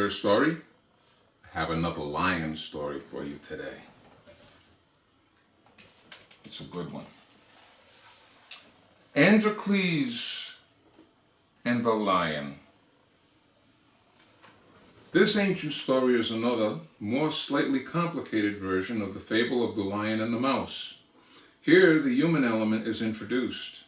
hear a story? I have another lion story for you today. It's a good one. Androclese and the Lion. This ancient story is another, more slightly complicated version of the fable of the lion and the mouse. Here, the human element is introduced.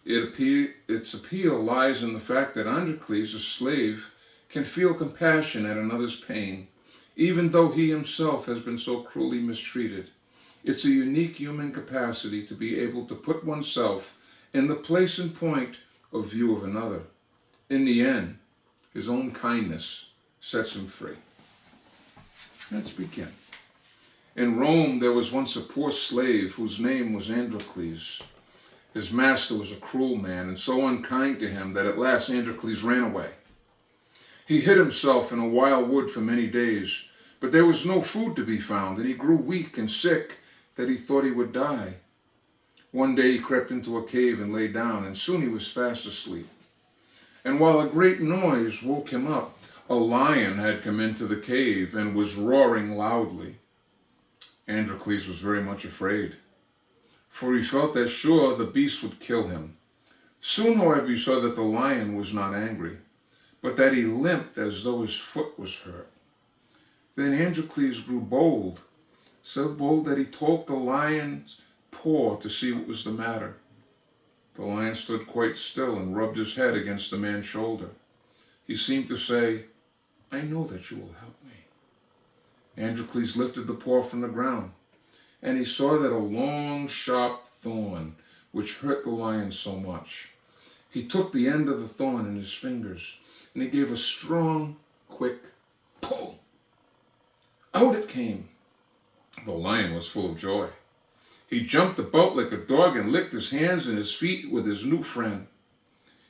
Its appeal lies in the fact that Androclese, a slave, can feel compassion at another's pain, even though he himself has been so cruelly mistreated. It's a unique human capacity to be able to put oneself in the place and point of view of another. In the end, his own kindness sets him free. Let's begin. In Rome, there was once a poor slave whose name was Androclese. His master was a cruel man and so unkind to him that at last Androclese ran away. He hid himself in a wild wood for many days, but there was no food to be found, and he grew weak and sick that he thought he would die. One day he crept into a cave and lay down, and soon he was fast asleep. And while a great noise woke him up, a lion had come into the cave and was roaring loudly. Androclese was very much afraid, for he felt that sure the beast would kill him. Soon, however, he saw that the lion was not angry, but that he limped as though his foot was hurt. Then Androclese grew bold, so bold that he took the lion's paw to see what was the matter. The lion stood quite still and rubbed his head against the man's shoulder. He seemed to say, "I know that you will help me." Androclese lifted the paw from the ground, and he saw that a long, sharp thorn, which hurt the lion so much. He took the end of the thorn in his fingers, and he gave a strong, quick pull. Out it came. The lion was full of joy. He jumped about like a dog and licked his hands and his feet with his new friend.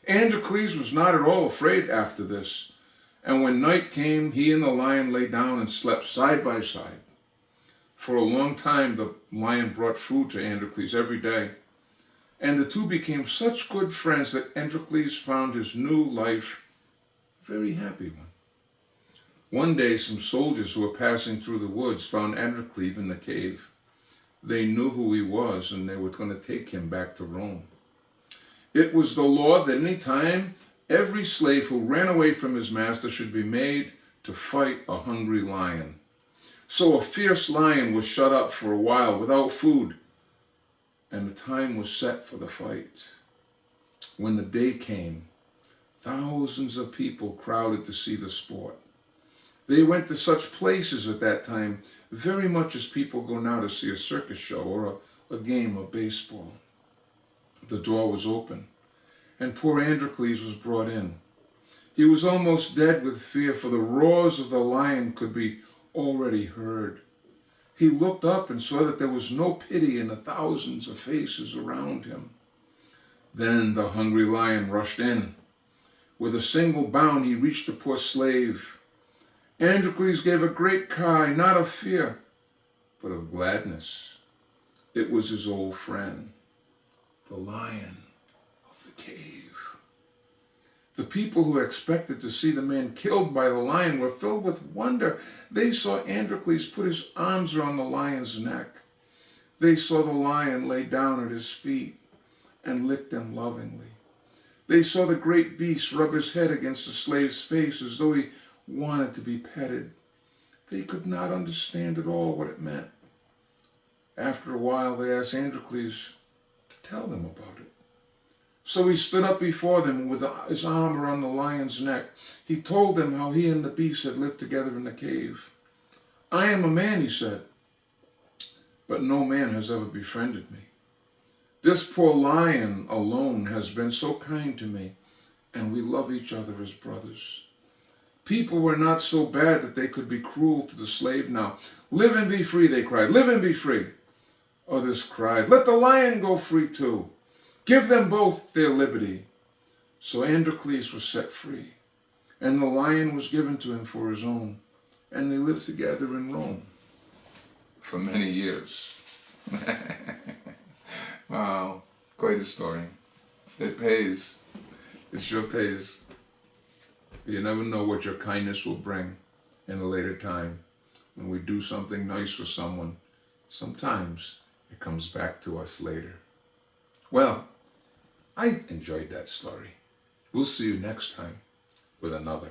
Androclese was not at all afraid after this, and when night came, he and the lion lay down and slept side by side. For a long time, the lion brought food to Androclese every day, and the two became such good friends that Androclese found his new life a very happy one. One day, some soldiers who were passing through the woods found Androclese in the cave. They knew who he was, and they were going to take him back to Rome. It was the law that any time every slave who ran away from his master should be made to fight a hungry lion. So a fierce lion was shut up for a while without food, and the time was set for the fight. When the day came, thousands of people crowded to see the sport. They went to such places at that time, very much as people go now to see a circus show or a game of baseball. The door was open, and poor Androclese was brought in. He was almost dead with fear, for the roars of the lion could be already heard. He looked up and saw that there was no pity in the thousands of faces around him. Then the hungry lion rushed in. With a single bound, he reached the poor slave. Androclese gave a great cry, not of fear, but of gladness. It was his old friend, the lion of the cave. The people who expected to see the man killed by the lion were filled with wonder. They saw Androclese put his arms around the lion's neck. They saw the lion lay down at his feet and licked them lovingly. They saw the great beast rub his head against the slave's face as though he wanted to be petted. They could not understand at all what it meant. After a while, they asked Androclese to tell them about it. So he stood up before them with his arm around the lion's neck. He told them how he and the beast had lived together in the cave. "I am a man," he said, "but no man has ever befriended me. This poor lion alone has been so kind to me, and we love each other as brothers. People were not so bad that they could be cruel to the slave now. 'Live and be free,' they cried. 'Live and be free.' Others cried, 'Let the lion go free too. Give them both their liberty.' So Androclese was set free, and the lion was given to him for his own, and they lived together in Rome for many years." Wow, quite a story. It pays. It sure pays. You never know what your kindness will bring in a later time. When we do something nice for someone, sometimes it comes back to us later. Well, I enjoyed that story. We'll see you next time with another.